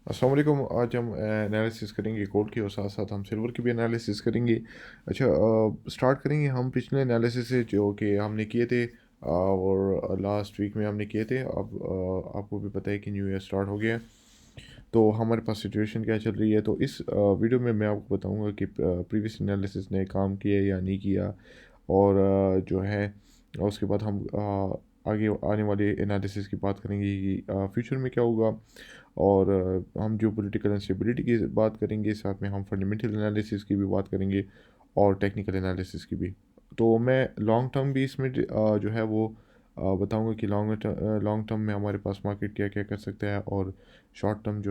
अस्सलाम वालेकुम। आज हम एनालिसिस करेंगे गोल्ड की और साथ साथ हम सिल्वर की भी एनालिसिस करेंगे। अच्छा, स्टार्ट करेंगे हम पिछले एनालिसिस से जो कि हमने किए थे और लास्ट वीक में हमने किए थे। अब आपको भी पता है कि न्यू ईयर स्टार्ट हो गया है, तो हमारे पास सिचुएशन क्या चल रही है। तो इस वीडियो में मैं आपको बताऊंगा कि प्रीवियस एनालिसिस ने काम किया या नहीं किया, और जो है उसके बाद हम आगे आने वाले एनालिसिस की बात करेंगे कि फ्यूचर में क्या होगा। और हम जो पॉलिटिकल इंस्टेबिलिटी की बात करेंगे, साथ में हम फंडामेंटल एनालिसिस की भी बात करेंगे और टेक्निकल एनालिसिस की भी। तो मैं लॉन्ग टर्म भी इसमें जो है वो बताऊंगा कि लॉन्ग टर्म में हमारे पास मार्केट क्या क्या कर सकता है, और short term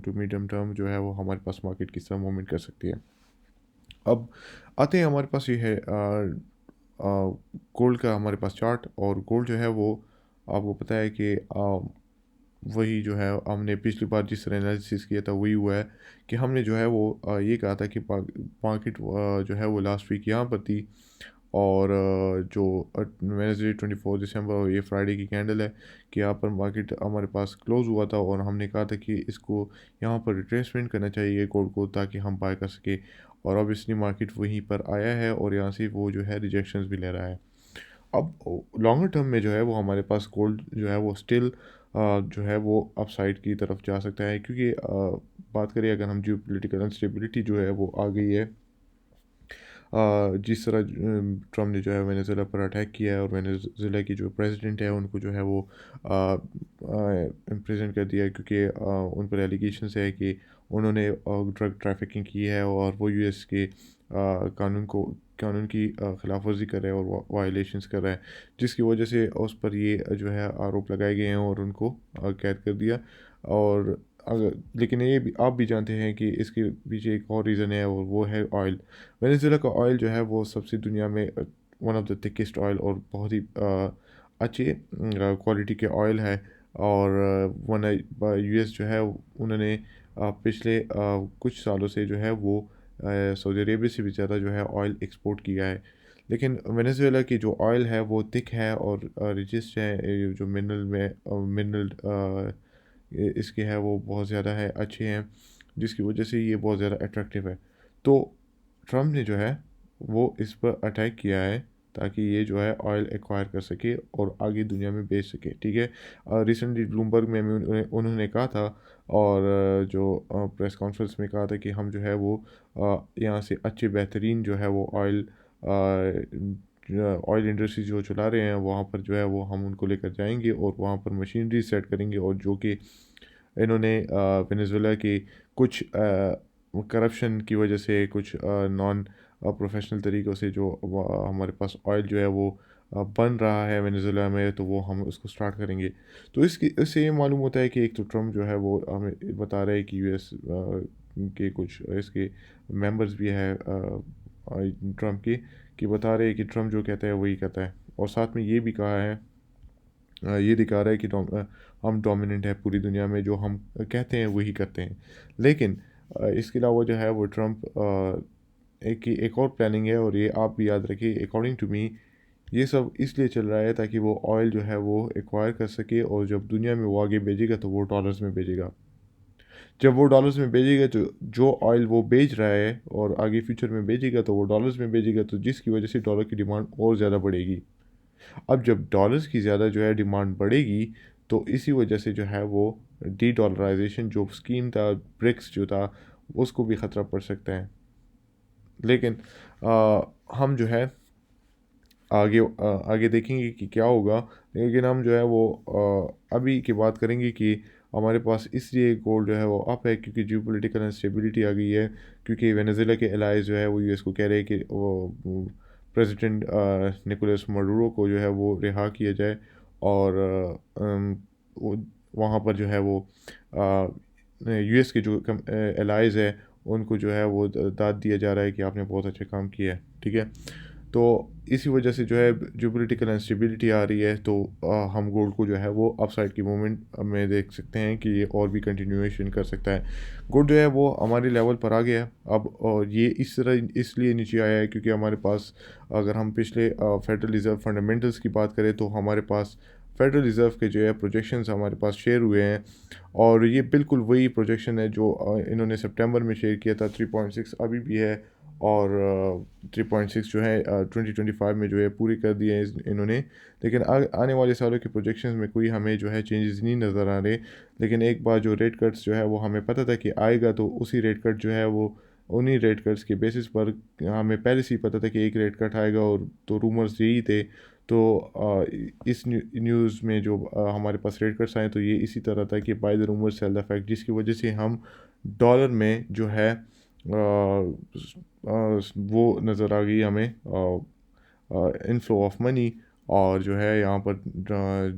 to medium term जो है वो हमारे पास मार्केट किस तरह मूवमेंट कर सकती है। अब आते हैं, हमारे पास ये है गोल्ड का हमारे पास चार्ट। और गोल्ड जो है वो आपको पता है कि वही जो है हमने पिछली बार जिस तरह एनालिसिस किया था वही हुआ है कि हमने जो है वो ये कहा था कि मार्केट जो है वो लास्ट वीक यहाँ पर थी। और जो वेनसडे 24 दिसंबर और ये फ्राइडे की कैंडल है कि यहाँ पर मार्केट हमारे पास क्लोज हुआ था, और हमने कहा था कि इसको यहाँ पर रिट्रेसमेंट करना चाहिए गोल्ड को, ताकि हम बाय कर सके। और ऑब्वियसली मार्केट वहीं पर आया है और यहाँ से वो जो है रिजेक्शंस भी ले रहा है। अब लॉन्गर टर्म में जो है वो हमारे पास गोल्ड जो है वो स्टिल जो है वो अपसाइड की तरफ जा सकता है, क्योंकि बात करें अगर हम जियो पोलिटिकल इंस्टेबिलिटी जो है वो आ गई है। जिस तरह ट्रम्प ने जो है वेनेजुएला पर अटैक किया है, और वेनेजुएला की जो प्रेसिडेंट है उनको जो है वो इम्प्रिजन कर दिया है, क्योंकि उन पर एलिगेशंस है कि उन्होंने ड्रग ट्रैफिकिंग की है और वो यूएस के कानून की खिलाफ वर्जी कर रहे हैं और वायलेशंस कर रहा है, जिसकी वजह से उस पर ये जो है आरोप लगाए गए हैं और उनको कैद कर दिया। और अगर लेकिन ये भी आप भी जानते हैं कि इसके पीछे एक और रीज़न है, और वो है ऑयल। वेनेजुएला का ऑयल जो है वो सबसे दुनिया में one of the thickest oil और बहुत ही अच्छे क्वालिटी के ऑयल है। और वन यूएस जो है उन्होंने पिछले कुछ सालों से जो है वो सऊदी अरेबिया से भी ज़्यादा जो है ऑयल एक्सपोर्ट किया है। लेकिन वेनेजुएला की जो ऑयल है वो थिक है और रिचेस्ट है। ये जो मिनरल इसके है वो बहुत ज़्यादा है, अच्छे हैं, जिसकी वजह से ये बहुत ज़्यादा अट्रैक्टिव है। तो ट्रम्प ने जो है वो इस पर अटैक किया है ताकि ये जो है ऑयल एक्वायर कर सके और आगे दुनिया में बेच सके, ठीक है। रिसेंटली ब्लूमबर्ग में भी उन्होंने कहा था, और जो प्रेस कॉन्फ्रेंस में कहा था कि हम जो है वो यहाँ से अच्छे बेहतरीन जो है वो ऑयल इंडस्ट्री जो चला रहे हैं वहाँ पर जो है वो हम उनको लेकर जाएंगे और वहाँ पर मशीनरी सेट करेंगे, और जो कि इन्होंने वेनेजुएला के कुछ करप्शन की वजह से, कुछ नॉन प्रोफेशनल तरीक़ों से जो हमारे पास ऑयल जो है वो बन रहा है वेनेजुएला में, तो वो हम उसको स्टार्ट करेंगे। तो इससे ये मालूम होता है कि एक तो ट्रम्प जो है वो हमें बता रहे हैं कि यूएस के कुछ इसके मेंबर्स भी है ट्रम्प के, कि बता रहे हैं कि ट्रम्प जो कहता है वही कहता है। और साथ में ये भी कहा है, ये दिखा रहा है कि हम डोमिनेंट है पूरी दुनिया में, जो हम कहते हैं वही करते हैं। लेकिन इसके अलावा जो है वो ट्रम्प एक और प्लानिंग है, और ये आप भी याद रखिए, अकॉर्डिंग टू मी ये सब इसलिए चल रहा है ताकि वो ऑयल जो है वो एक्वायर कर सके, और जब दुनिया में वो आगे भेजेगा तो वो डॉलर्स में भेजेगा। जब वो डॉलर्स में भेजेगा तो जो ऑयल वो बेच रहा है और आगे फ्यूचर में भेजेगा तो वो डॉलर्स में भेजेगा, तो जिसकी वजह से डॉलर की डिमांड और ज़्यादा बढ़ेगी। अब जब डॉलर्स की ज़्यादा जो है डिमांड बढ़ेगी, तो इसी वजह से जो है वो डी डॉलराइजेशन जो स्कीम था, ब्रिक्स जो था, उसको भी ख़तरा पड़ सकता है। लेकिन हम जो है आगे देखेंगे कि क्या होगा। लेकिन हम जो है वो अभी की बात करेंगे कि हमारे पास इसलिए गोल्ड जो है वो अप है क्योंकि जियो पोलिटिकल इंस्टेबिलिटी आ गई है, क्योंकि वेनेजुएला के एलाइज जो है वो यूएस को कह रहे हैं कि वो प्रेसिडेंट निकोलस मडूरो को जो है वो रिहा किया जाए। और वहाँ पर जो है वो यूएस के जो एलाइज है उनको जो है वो दाद दिया जा रहा है कि आपने बहुत अच्छा काम किया है, ठीक है। तो इसी वजह से जो है जो पोलिटिकल इंस्टेबिलिटी आ रही है, तो हम गोल्ड को जो है वो अपसाइड की मूवमेंट में देख सकते हैं कि ये और भी कंटिन्यूएशन कर सकता है। गोल्ड जो है वो हमारे लेवल पर आ गया है अब, और ये इस तरह इसलिए नीचे आया है क्योंकि हमारे पास, अगर हम पिछले फेडरल रिजर्व फंडामेंटल्स की बात करें, तो हमारे पास फेडरल रिज़र्व के जो है प्रोजेक्शंस हमारे पास शेयर हुए हैं, और ये बिल्कुल वही प्रोजेक्शन है जो इन्होंने सितंबर में शेयर किया था। 3.6 अभी भी है, और 3.6 जो है 2025 में जो है पूरी कर दी है इन्होंने। लेकिन आने वाले सालों के प्रोजेक्शंस में कोई हमें जो है चेंजेस नहीं नज़र आ रहे। लेकिन एक बार जो रेट कट्स जो है वो हमें पता था कि आएगा, तो उसी रेट कट जो है वो उन्हीं रेट कट्स के बेसिस पर हमें पहले से ही पता था कि एक रेट कट आएगा, और तो रूमर्स यही थे। तो इस न्यूज़ में जो हमारे पास रेट कट्स आए, तो ये इसी तरह था कि by the rumour cell the fact, जिसकी वजह से हम डॉलर में जो है वो नज़र आ गई हमें इनफ्लो ऑफ मनी, और जो है यहाँ पर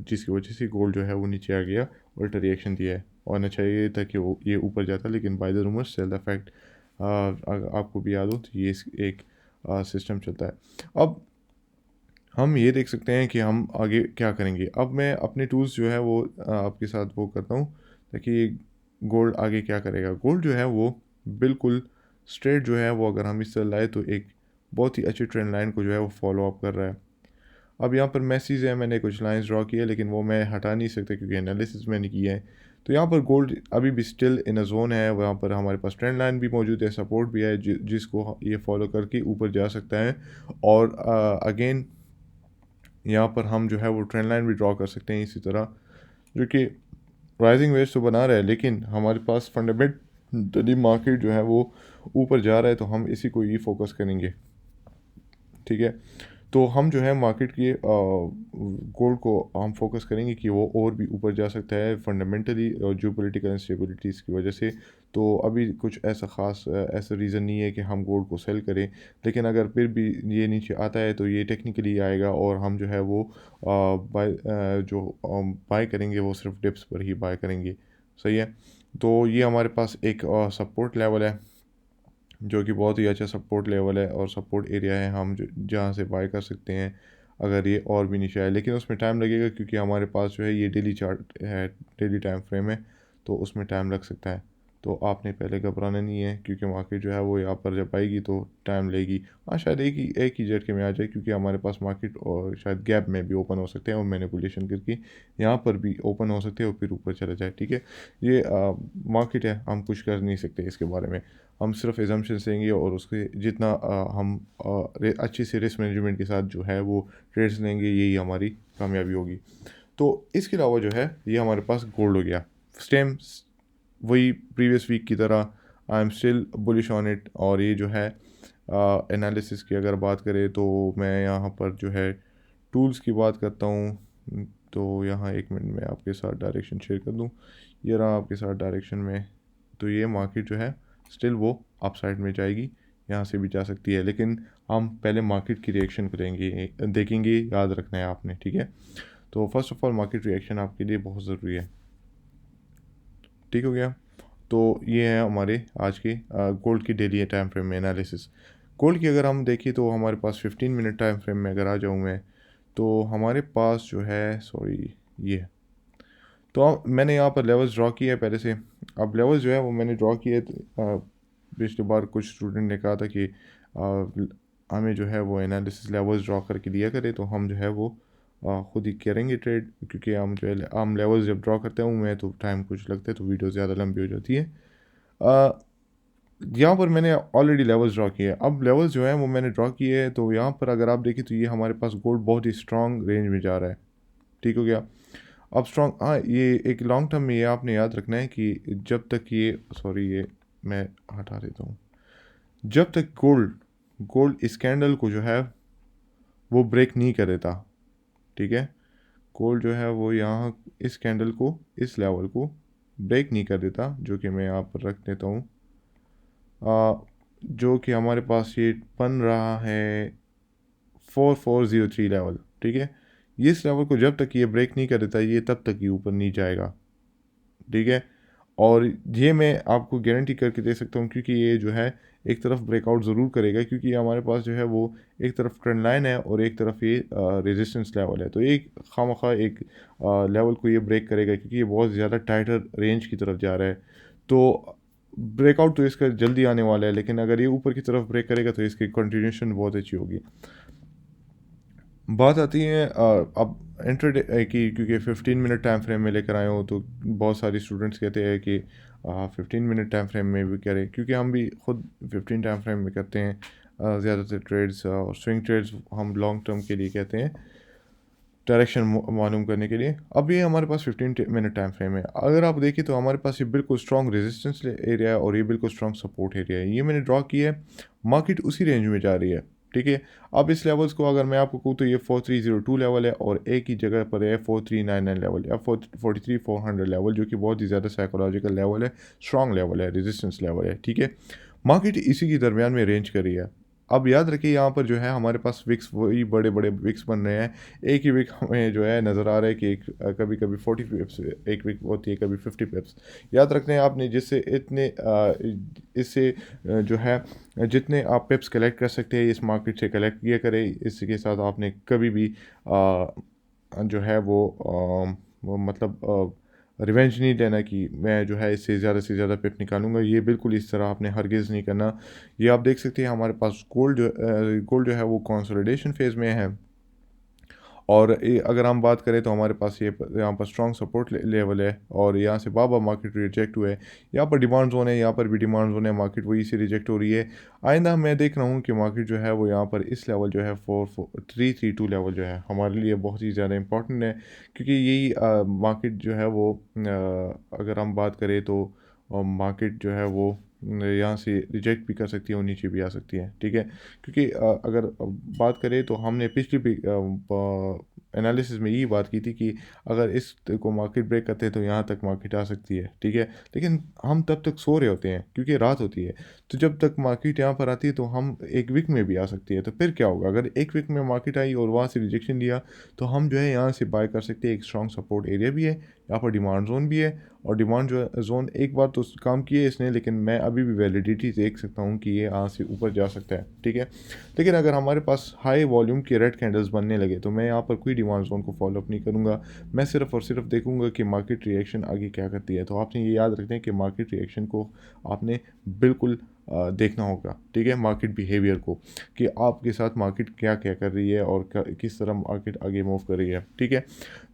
जिसकी वजह से गोल्ड जो है वो नीचे आ गया, उल्टा रिएक्शन दिया है। और ना चाहिए था कि वो ये ऊपर जाता, लेकिन by the rumour cell the fact, आपको भी याद हो तो ये एक सिस्टम चलता है। अब हम ये देख सकते हैं कि हम आगे क्या करेंगे। अब मैं अपने टूल्स जो है वो आपके साथ वो करता हूँ, ताकि गोल्ड आगे क्या करेगा। गोल्ड जो है वो बिल्कुल स्ट्रेट जो है वो, अगर हम इस तरह लाए तो एक बहुत ही अच्छी ट्रेंड लाइन को जो है वो फॉलो अप कर रहा है। अब यहाँ पर मैसेज है, मैंने कुछ लाइंस ड्रॉ किए, लेकिन वो मैं हटा नहीं सकता क्योंकि एनालिसिस मैंने किया है। तो यहाँ पर गोल्ड अभी भी स्टिल इन अ जोन है, वहाँ पर हमारे पास ट्रेंड लाइन भी मौजूद है, सपोर्ट भी है जिसको ये फॉलो करके ऊपर जा सकता है। और अगेन यहाँ पर हम जो है वो ट्रेंड लाइन भी ड्रॉ कर सकते हैं इसी तरह, जो कि राइजिंग वेव्स तो बना रहा है, लेकिन हमारे पास फंडामेंटली मार्केट जो है वो ऊपर जा रहा है, तो हम इसी को ही फोकस करेंगे। ठीक है, तो हम जो है मार्केट के गोल्ड को हम फोकस करेंगे कि वो और भी ऊपर जा सकता है फंडामेंटली और जियोपॉलिटिकल इंस्टेबिलिटीज़ की वजह से। तो अभी कुछ ऐसा ख़ास ऐसा रीज़न नहीं है कि हम गोल्ड को सेल करें, लेकिन अगर फिर भी ये नीचे आता है तो ये टेक्निकली आएगा, और हम जो है वो बाय करेंगे वो सिर्फ डिप्स पर ही बाय करेंगे। सही है, तो ये हमारे पास एक सपोर्ट लेवल है, जो कि बहुत ही अच्छा सपोर्ट लेवल है और सपोर्ट एरिया है, हम जो जहाँ से बाय कर सकते हैं अगर ये और भी नीचे आए। लेकिन उसमें टाइम लगेगा क्योंकि हमारे पास जो है ये डेली चार्ट है, डेली टाइम फ्रेम है, तो उसमें टाइम लग सकता है। तो आपने पहले घबराना नहीं है, क्योंकि मार्केट जो है वो यहाँ पर जब आएगी तो टाइम लेगी। हाँ, शायद एक ही झटके में आ जाए, क्योंकि हमारे पास मार्केट और शायद गैप में भी ओपन हो सकते हैं और मैनिपुलेशन करके यहाँ पर भी ओपन हो सकते हैं और फिर ऊपर चला जाए। ठीक है, ये मार्केट है, हम कुछ कर नहीं सकते इसके बारे में। हम सिर्फ एजम्पशन देंगे, और उसके जितना हम अच्छी से रिस्क मैनेजमेंट के साथ जो है वो ट्रेड्स लेंगे, यही हमारी कामयाबी होगी। तो इसके अलावा जो है ये हमारे पास गोल्ड हो गया, सेम वही प्रीवियस वीक की तरह, I am still bullish on it. और ये जो है एनालिसिस की अगर बात करें, तो मैं यहाँ पर जो है टूल्स की बात करता हूँ। तो यहाँ एक मिनट में आपके साथ डायरेक्शन शेयर कर दूँ, ये रहा आपके साथ डायरेक्शन में। तो ये मार्केट जो है स्टिल वो अपसाइड में जाएगी, यहाँ से भी जा सकती है, लेकिन हम पहले मार्केट की रिएक्शन करेंगे, देखेंगे, याद रखना है आपने। ठीक है, तो first of all market reaction आपके लिए बहुत ज़रूरी है। ठीक हो गया, तो ये है हमारे आज के गोल्ड की डेली टाइम फ्रेम में एनालिसिस। गोल्ड की अगर हम देखें तो हमारे पास 15 मिनट टाइम फ्रेम में अगर आ जाऊँ मैं, तो हमारे पास जो है सॉरी ये, तो मैंने यहाँ पर लेवल्स ड्रॉ किए हैं पहले से। अब लेवल्स जो है वो मैंने ड्रॉ किए, पिछली बार कुछ स्टूडेंट ने कहा था कि हमें जो है वो एनालिसिस लेवल्स ड्रॉ करके दिया करे, तो हम जो है वो ख़ुद ही करेंगे ट्रेड, क्योंकि हम जो है हम लेवल्स जब ड्रॉ करते हैं मैं तो टाइम कुछ लगता है, तो वीडियो ज़्यादा लंबी हो जाती है। यहाँ पर मैंने ऑलरेडी लेवल्स ड्रॉ किए हैं। अब लेवल्स जो हैं वो मैंने ड्रॉ किए हैं, तो यहाँ पर अगर आप देखें तो ये हमारे पास गोल्ड बहुत ही स्ट्रॉन्ग रेंज में जा रहा है। ठीक हो गया, अब स्ट्रॉन्ग, हाँ, ये एक लॉन्ग टर्म में ये आपने याद रखना है कि जब तक ये सॉरी ये मैं हटा देता हूँ, जब तक गोल्ड गोल्ड इस कैंडल को जो है वो ब्रेक नहीं कर देता। ठीक है, गोल्ड जो है वो यहाँ इस कैंडल को, इस लेवल को ब्रेक नहीं कर देता, जो कि मैं यहाँ पर रख देता हूँ, जो कि हमारे पास ये बन रहा है 4403 लेवल। ठीक है, ये इस लेवल को जब तक ये ब्रेक नहीं कर देता, ये तब तक ये ऊपर नहीं जाएगा। ठीक है, और ये मैं आपको गारंटी करके दे सकता हूँ, क्योंकि ये जो है एक तरफ ब्रेकआउट ज़रूर करेगा, क्योंकि ये हमारे पास जो है वो एक तरफ ट्रेंड लाइन है और एक तरफ ये रेजिस्टेंस लेवल है। तो एक खामखा एक लेवल को ये ब्रेक करेगा, क्योंकि ये बहुत ज़्यादा टाइटर रेंज की तरफ जा रहा है। तो ब्रेकआउट तो इसका जल्दी आने वाला है, लेकिन अगर ये ऊपर की तरफ ब्रेक करेगा तो इसकी कंटिन्यूशन बहुत अच्छी होगी। बात आती है अब इंटरडे की, क्योंकि 15 मिनट टाइम फ्रेम में लेकर आए हो तो बहुत सारी स्टूडेंट्स कहते हैं कि 15 मिनट टाइम फ्रेम में भी करें, क्योंकि हम भी खुद 15 टाइम फ्रेम में करते हैं ज़्यादातर ट्रेड्स और स्विंग ट्रेड्स हम लॉन्ग टर्म के लिए कहते हैं, डायरेक्शन मालूम करने के लिए। अब ये हमारे पास 15 मिनट टाइम फ्रेम है। अगर आप देखें तो हमारे पास ये बिल्कुल स्ट्रॉन्ग रेजिस्टेंस एरिया है और ये बिल्कुल स्ट्रॉन्ग सपोर्ट एरिया है। ये मैंने ड्रॉ किया है, मार्केट उसी रेंज में जा रही है, ठीक है। अब इस लेवल्स को अगर मैं आपको कहूँ तो ये 4302 लेवल है और एक ही जगह पर है 4399 लेवल या 43400 लेवल, जो कि बहुत ही ज़्यादा साइकोलॉजिकल लेवल है, स्ट्रॉन्ग लेवल है, रेजिस्टेंस लेवल है, ठीक है। मार्केट इसी के दरमियान में रेंज कर रही है। अब याद रखिए यहाँ पर जो है हमारे पास विक्स वही बड़े बड़े विक्स बन रहे हैं। एक ही विक हमें जो है नज़र आ रहा है कि एक कभी कभी 40 पिप्स एक विक होती है, कभी 50 पिप्स। याद रखना है आपने, जिससे इतने इससे जो है जितने आप पिप्स कलेक्ट कर सकते हैं इस मार्केट से कलेक्ट किया करें। इसके साथ आपने कभी भी जो है वो मतलब रिवेंज नहीं लेना कि मैं जो है इससे ज़्यादा से ज़्यादा पिप निकालूंगा। ये बिल्कुल इस तरह आपने हरगिज़ नहीं करना। ये आप देख सकते हैं हमारे पास गोल्ड जो है वो कंसोलिडेशन फेज़ में है। और अगर हम बात करें तो हमारे पास ये यहाँ पर स्ट्रॉन्ग सपोर्ट लेवल है और यहाँ से बाबा मार्केट रिजेक्ट हुआ है। यहाँ पर डिमांड जोन है, यहाँ पर भी डिमांड जोन है, मार्केट वही से रिजेक्ट हो रही है। आइंदा मैं देख रहा हूँ कि मार्केट जो है वो यहाँ पर इस लेवल जो है 4332 लेवल जो है हमारे लिए बहुत ही ज़्यादा इंपॉर्टेंट है, क्योंकि यही मार्केट जो है वो अगर हम बात करें तो मार्केट जो है वो यहाँ से रिजेक्ट भी कर सकती है और नीचे भी आ सकती है, ठीक है। क्योंकि अगर बात करें तो हमने पिछली भी एनालिसिस में यही बात की थी कि अगर इस को मार्केट ब्रेक करते हैं तो यहाँ तक मार्केट आ सकती है, ठीक है। लेकिन हम तब तक सो रहे होते हैं क्योंकि रात होती है। तो जब तक मार्केट यहाँ पर आती है तो हम एक वीक में भी आ सकती है। तो फिर क्या होगा, अगर एक वीक में मार्केट आई और वहाँ से रिजेक्शन दिया तो हम जो है यहाँ से बाय कर सकते हैं। एक स्ट्रॉन्ग सपोर्ट एरिया भी है, यहाँ पर डिमांड जोन भी है। और डिमांड जो जोन एक बार तो काम किए इसने, लेकिन मैं अभी भी वैलिडिटी देख सकता हूँ कि ये यहाँ से ऊपर जा सकता है, ठीक है। लेकिन अगर हमारे पास हाई वॉल्यूम के रेड कैंडल्स बनने लगे तो मैं यहाँ पर कोई डिमांड जोन को फॉलो अप नहीं करूँगा। मैं सिर्फ और सिर्फ देखूंगा कि मार्केट रिएक्शन आगे क्या करती है। तो आपने ये याद रखना है कि मार्केट रिएक्शन को आपने बिल्कुल देखना होगा, ठीक है। मार्केट बिहेवियर को, कि आपके साथ मार्केट क्या क्या कर रही है और किस तरह मार्केट आगे मूव कर रही है, ठीक है।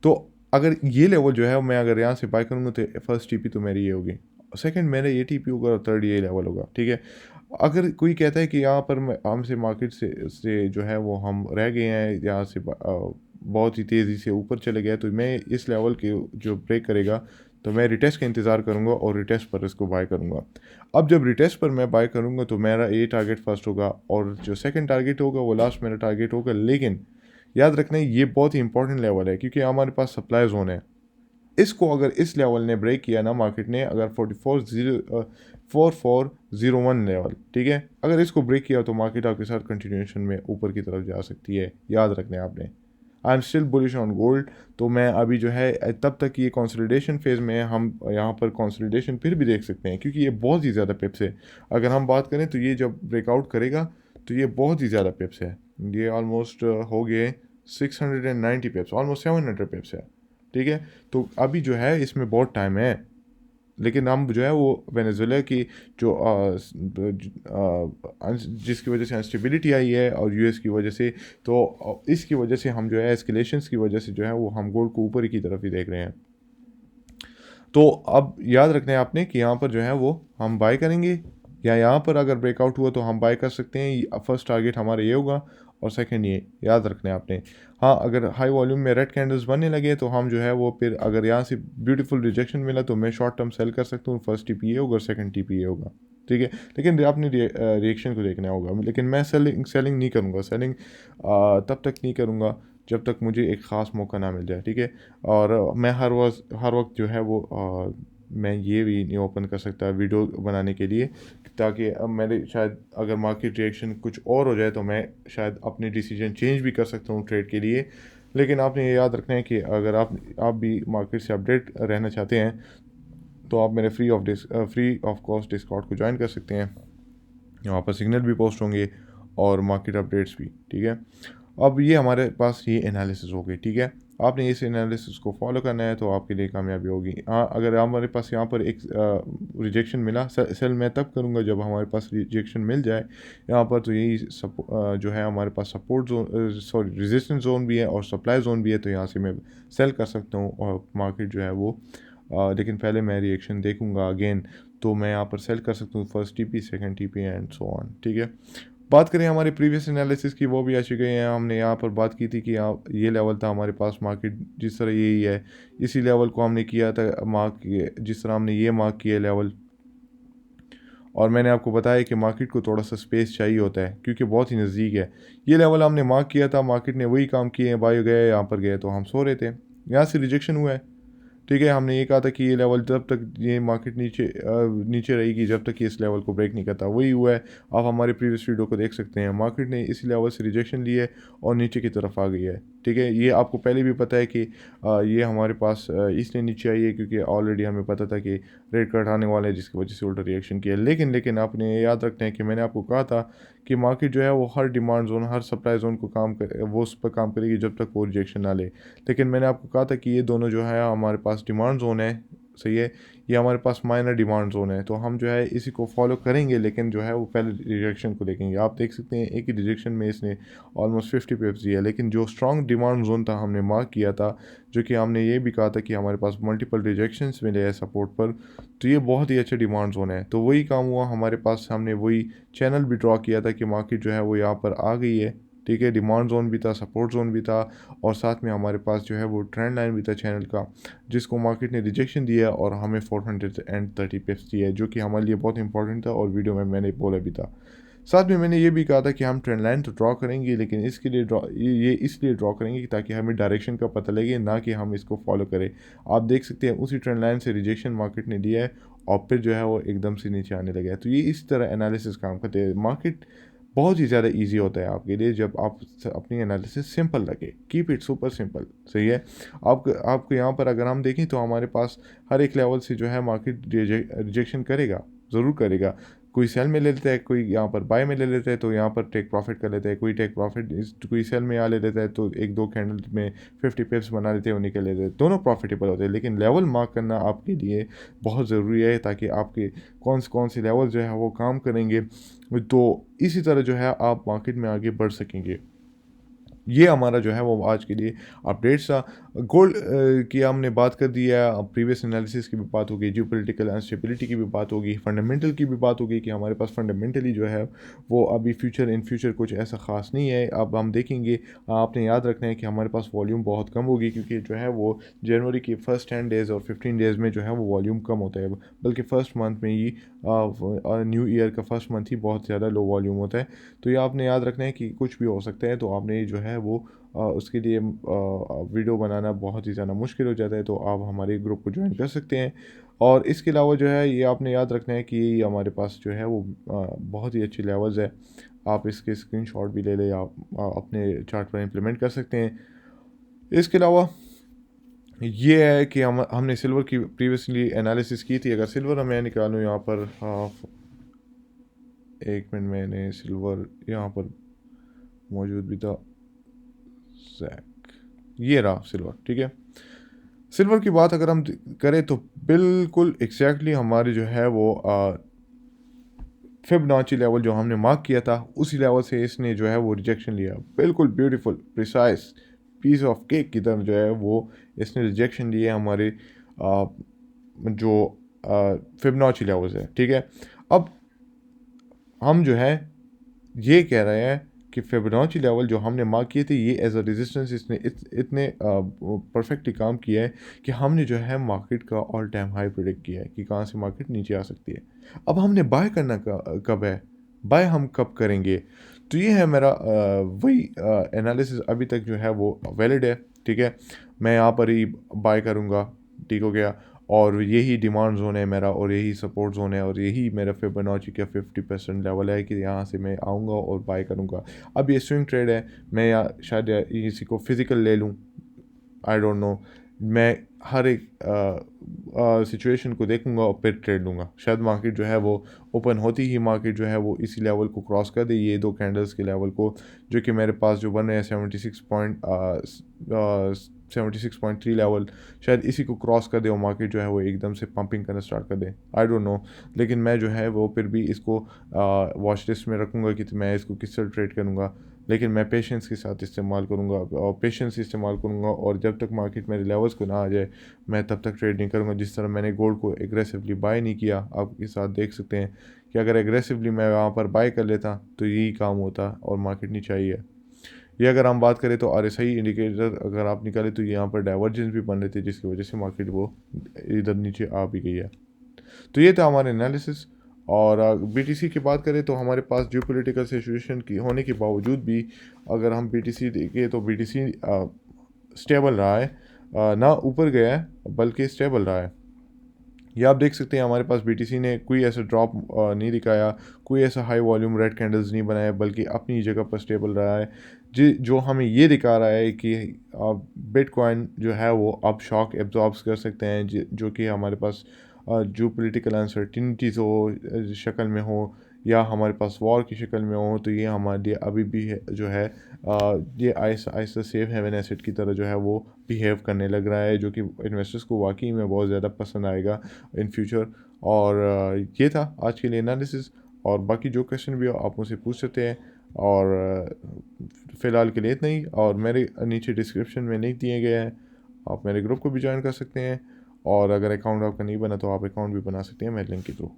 तो अगर ये लेवल जो है मैं अगर यहाँ से बाय करूँगा तो फर्स्ट टीपी तो मेरी ये होगी, सेकंड मेरा ये टीपी होगा और थर्ड ये लेवल होगा, ठीक है। अगर कोई कहता है कि यहाँ पर हमसे मार्केट से जो है वो हम रह गए हैं, यहाँ से बहुत ही तेज़ी से ऊपर चले गए, तो मैं इस लेवल के जो ब्रेक करेगा तो मैं रिटेस्ट का इंतज़ार करूँगा और रिटेस्ट पर इसको बाय करूँगा। अब जब रिटेस्ट पर मैं बाय करूँगा तो मेरा ये टारगेट फर्स्ट होगा और जो सेकंड टारगेट होगा वो लास्ट मेरा टारगेट होगा। लेकिन याद रखना ये बहुत ही इंपॉर्टेंट लेवल है क्योंकि हमारे पास सप्लाई जोन है। इसको अगर इस लेवल ने ब्रेक किया ना मार्केट ने, अगर 4401 लेवल, ठीक है, अगर इसको ब्रेक किया तो मार्केट आपके साथ कंटिन्यूएशन में ऊपर की तरफ जा सकती है। याद रखना है आपने। I am still bullish on gold. तो मैं अभी जो है तब तक ये कंसोलिडेशन फेज़ में है, हम यहाँ पर कंसोलिडेशन फिर भी देख सकते हैं क्योंकि ये बहुत ही ज़्यादा पिप्स है। अगर हम बात करें तो ये जब ब्रेकआउट करेगा तो ये बहुत ही ज़्यादा पिप्स है। ये ऑलमोस्ट हो गए 690 पिप्स, ऑलमोस्ट 700 पिप्स है, ठीक है। तो अभी जो है इसमें बहुत टाइम है। लेकिन हम जो है वो वेनेजुएला की जो जिसकी वजह से अनस्टेबिलिटी आई है और यूएस की वजह से, तो इसकी वजह से हम जो है एस्केलेशंस की वजह से जो है वो हम गोल्ड को ऊपर ही की तरफ ही देख रहे हैं। तो अब याद रखना है आपने कि यहाँ पर जो है वो हम बाय करेंगे या यहाँ पर अगर ब्रेकआउट हुआ तो हम बाय कर सकते हैं। फर्स्ट टारगेट हमारा ये होगा और सेकंड ये याद रखना है आपने। हाँ, अगर हाई वॉल्यूम में रेड कैंडल्स बनने लगे तो हम जो है वो फिर अगर यहाँ से ब्यूटीफुल रिजेक्शन मिला तो मैं शॉर्ट टर्म सेल कर सकता हूँ। फर्स्ट टीपी ये होगा और सेकंड टीपी ये होगा, ठीक है। लेकिन आपने रिएक्शन को देखना होगा। लेकिन मैं सेलिंग नहीं करूँगा। सेलिंग तब तक नहीं करूँगा जब तक मुझे एक ख़ास मौका ना मिल जाए, ठीक है। और मैं हर वक्त जो है वो मैं ये भी नहीं ओपन कर सकता वीडियो बनाने के लिए, ताकि अब मेरे शायद अगर मार्केट रिएक्शन कुछ और हो जाए तो मैं शायद अपने डिसीजन चेंज भी कर सकता हूँ ट्रेड के लिए। लेकिन आपने ये याद रखना है कि अगर आप भी मार्केट से अपडेट रहना चाहते हैं तो आप मेरे फ्री ऑफ कॉस्ट डिस्कॉर्ड को ज्वाइन कर सकते हैं। वहाँ पर सिग्नल भी पोस्ट होंगे और मार्केट अपडेट्स भी, ठीक है। अब ये हमारे पास ये एनालिसिस हो गई, ठीक है। आपने इस एनालिसिस को फॉलो करना है तो आपके लिए कामयाबी होगी। हाँ, अगर हमारे पास यहाँ पर एक रिजेक्शन मिला, सेल मैं तब करूँगा जब हमारे पास रिजेक्शन मिल जाए यहाँ पर, तो यही जो है हमारे पास support zone, sorry resistance zone भी है और सप्लाई जोन भी है, तो यहाँ से मैं सेल कर सकता हूँ और मार्केट जो है वो लेकिन पहले मैं रिएक्शन देखूंगा अगेन, तो मैं यहाँ पर सेल कर सकता हूँ first TP, second TP and so on. ठीक है, बात करें हमारे प्रीवियस एनालिसिस की, वो भी आ चुके हैं। हमने यहाँ पर बात की थी कि यहाँ ये लेवल था हमारे पास, मार्केट जिस तरह यही है, इसी लेवल को हमने किया था मार्क, जिस तरह हमने ये मार्क किया लेवल, और मैंने आपको बताया कि मार्केट को थोड़ा सा स्पेस चाहिए होता है क्योंकि बहुत ही नज़दीक है। ये लेवल हमने मार्क किया था, मार्केट ने वही काम किए हैं, बाय गए यहाँ पर गए तो हम सो रहे थे, यहाँ से रिजेक्शन हुआ है। ठीक है, हमने ये कहा था कि ये लेवल जब तक ये मार्केट नीचे रहेगी, जब तक ये इस लेवल को ब्रेक नहीं करता, वही हुआ है। आप हमारे प्रीवियस वीडियो को देख सकते हैं, मार्केट ने इस लेवल से रिजेक्शन ली है और नीचे की तरफ आ गई है। ठीक है, ये आपको पहले भी पता है कि ये हमारे पास इसलिए नीचे आई है क्योंकि ऑलरेडी हमें पता था कि रेट कट आने वाला है, जिसकी वजह से उल्टा रिएक्शन किया। लेकिन आपने याद रखना है कि मैंने आपको कहा था कि मार्केट जो है वो हर डिमांड जोन, हर सप्लाई जोन को वो उस पर काम करेगी जब तक वो रिजेक्शन ना ले। लेकिन मैंने आपको कहा था कि ये दोनों जो है हमारे पास डिमांड जोन है, सही है, ये हमारे पास माइनर डिमांड जोन है, तो हम जो है इसी को फॉलो करेंगे, लेकिन जो है वो पहले रिजेक्शन को देखेंगे। आप देख सकते हैं एक ही रिजेक्शन में इसने ऑलमोस्ट 50 पिप्स दिया, लेकिन जो स्ट्रॉन्ग डिमांड जोन था हमने मार्क किया था, जो कि हमने ये भी कहा था कि हमारे पास मल्टीपल रिजेक्शंस मिले हैं सपोर्ट पर, तो ये बहुत ही अच्छा डिमांड जोन है। तो वही काम हुआ हमारे पास, हमने वही चैनल भी ड्रॉ किया था कि मार्केट जो है वो यहाँ पर आ गई है। ठीक है, डिमांड जोन भी था, सपोर्ट जोन भी था, और साथ में हमारे पास जो है वो ट्रेंड लाइन भी था चैनल का, जिसको मार्केट ने रिजेक्शन दिया और हमें 430 पिप्स दिया है, जो कि हमारे लिए बहुत इंपॉर्टेंट था और वीडियो में मैंने बोला भी था। साथ में मैंने ये भी कहा था कि हम ट्रेंड लाइन तो ड्रॉ करेंगे, लेकिन इसके लिए ये इसलिए ड्रॉ करेंगे ताकि हमें डायरेक्शन का पता लगे, ना कि हम इसको फॉलो करें। आप देख सकते हैं उसी ट्रेंड लाइन से रिजेक्शन मार्केट ने दिया है और फिर जो है वो एकदम से नीचे आने लगा है। तो ये इस तरह एनालिसिस काम करते हैं। मार्केट बहुत ही ज़्यादा इजी होता है आपके लिए जब आप अपनी एनालिसिस सिंपल लगे, कीप इट सुपर सिंपल, सही है। आपको यहाँ पर अगर हम देखें तो हमारे पास हर एक लेवल से जो है मार्केट रिजेक्शन करेगा, ज़रूर करेगा। कोई सेल में ले लेता है, कोई यहाँ पर बाय में ले लेता है, तो यहाँ पर टेक प्रॉफिट कर लेता है, कोई टेक प्रॉफिट कोई सेल में आ ले लेता है, तो एक दो कैंडल में 50 पिप्स बना लेते हैं और निकल लेते हैं, दोनों प्रॉफिटेबल होते हैं। लेकिन लेवल मार्क करना आपके लिए बहुत ज़रूरी है ताकि आपके कौन से लेवल जो है वो काम करेंगे, तो इसी तरह जो है आप मार्केट में आगे बढ़ सकेंगे। ये हमारा जो है वो आज के लिए अपडेट्स था। गोल्ड की हमने बात कर दी है, प्रीवियस एनालिसिस की भी बात होगी, जियोपॉलिटिकल अनस्टेबिलिटी की भी बात होगी, फंडामेंटल की भी बात होगी कि हमारे पास फंडामेंटली जो है वो अभी इन फ्यूचर कुछ ऐसा ख़ास नहीं है। अब हम देखेंगे, आपने याद रखना है कि हमारे पास वॉल्यूम बहुत कम होगी क्योंकि जो है वो जनवरी की फर्स्ट 10 डेज़ और 15 डेज़ में जो है वो वॉल्यूम कम होता है, बल्कि फ़र्स्ट मंथ में ही न्यू ईयर का फर्स्ट मंथ ही बहुत ज़्यादा लो वॉल्यूम होता है। तो ये आपने याद रखना है कि कुछ भी हो सकता है, तो आपने जो है वो उसके लिए वीडियो बनाना बहुत ही ज़्यादा मुश्किल हो जाता है, तो आप हमारे ग्रुप को ज्वाइन कर सकते हैं। और इसके अलावा जो है ये आपने याद रखना है कि हमारे पास जो है वो बहुत ही अच्छी लेवल्स है। आप इसके स्क्रीनशॉट भी ले लें, आप अपने चार्ट पर इम्प्लीमेंट कर सकते हैं। इसके अलावा ये है कि हमने सिल्वर की प्रीवियसली एनालिसिस की थी। अगर सिल्वर मैं निकालूँ यहाँ पर, एक मिनट, मैंने सिल्वर यहाँ पर मौजूद भी था, ये रहा सिल्वर। ठीक है, सिल्वर की बात अगर हम करें तो बिल्कुल एग्जैक्टली हमारे जो है वो फिबोनाची लेवल जो हमने मार्क किया था उसी लेवल से इसने जो है वो रिजेक्शन लिया। बिल्कुल beautiful precise piece of cake की तरह जो है वो इसने रिजेक्शन लिए हमारे जो फिबोनाची लेवल्स है। ठीक है, अब हम जो है ये कह रहे हैं कि फिबोनाची लेवल जो हमने मार्क किए थे ये एज अ रेजिस्टेंस इसने इतने परफेक्टली काम किया है कि हमने जो है मार्केट का ऑल टाइम हाई प्रेडिक्ट किया है कि कहाँ से मार्केट नीचे आ सकती है। अब हमने बाय करना कब है, बाय हम कब करेंगे, तो ये है मेरा वही एनालिसिस अभी तक जो है वो वैलिड है। ठीक है, मैं यहाँ पर ही बाय करूँगा, ठीक हो गया, और यही डिमांड जोन है मेरा और यही सपोर्ट जोन है और यही मेरा फिबोनाची का 50% लेवल है कि यहाँ से मैं आऊँगा और बाय करूँगा। अब ये स्विंग ट्रेड है, मैं या शायद इसी को फिज़िकल ले लूँ, आई डोंट नो। मैं हर एक सिचुएशन को देखूंगा और फिर ट्रेड लूँगा। शायद मार्केट जो है वो ओपन होती ही मार्केट जो है वो इसी लेवल को क्रॉस कर दे, ये दो कैंडल्स के लेवल को, जो कि मेरे पास जो बन रहे हैं 76.3 लेवल शायद इसी को क्रॉस कर दे और मार्केट जो है वो एकदम से पंपिंग करना स्टार्ट कर दे, आई डोंट नो। लेकिन मैं जो है वो फिर भी इसको वॉच लिस्ट में रखूँगा कि मैं इसको किस तरह ट्रेड करूँगा, लेकिन मैं पेशेंस के साथ इस्तेमाल करूँगा और पेशेंस इस्तेमाल करूँगा, और जब तक मार्केट मेरे लेवल्स को ना आ जाए मैं तब तक ट्रेड नहीं करूँगा। जिस तरह मैंने गोल्ड को एग्रेसिवली बाय नहीं किया, आप के साथ देख सकते हैं कि अगर एग्रेसिवली मैं वहाँ पर बाय कर लेता तो यही काम होता और मार्केट नीचे आई है। ये अगर हम बात करें तो RSI इंडिकेटर अगर आप निकालें तो यहाँ पर डाइवर्जेंस भी बन रहे थे, जिसकी वजह से मार्केट वो इधर नीचे आ भी गई है। तो ये था हमारे एनालिसिस। और BTC की बात करें तो हमारे पास जियोपॉलिटिकल सिचुएशन की होने के बावजूद भी अगर हम BTC देखें तो BTC स्टेबल रहा है, ना ऊपर गया है बल्कि स्टेबल रहा है। ये आप देख सकते हैं हमारे पास BTC ने कोई ऐसा ड्रॉप नहीं दिखाया, कोई ऐसा हाई वॉल्यूम रेड कैंडल्स नहीं बनाया, बल्कि अपनी जगह पर स्टेबल रहा है, जो हमें ये दिखा रहा है कि बिटकॉइन जो है वो अब शॉक एब्जॉर्ब्स कर सकते हैं, जो कि हमारे पास जो पॉलिटिकल अनसर्टिनिटीज़ हो शक्ल में हो या हमारे पास वॉर की शक्ल में हो, तो ये हमारे लिए अभी भी जो है ये Aahista Aahista safe haven asset की तरह जो है वो बिहेव करने लग रहा है, जो कि इन्वेस्टर्स को वाकई में बहुत ज़्यादा पसंद आएगा इन फ्यूचर। और ये था आज के लिए एनालिसिस, और बाकी जो क्वेश्चन भी हो आप मुझसे पूछ सकते हैं। और फ़िलहाल के लिए इतना ही, और मेरे नीचे डिस्क्रिप्शन में लिंक दिए गए हैं, आप मेरे ग्रुप को भी ज्वाइन कर सकते हैं, और अगर अकाउंट आपका नहीं बना तो आप अकाउंट भी बना सकते हैं मेरे लिंक के थ्रू।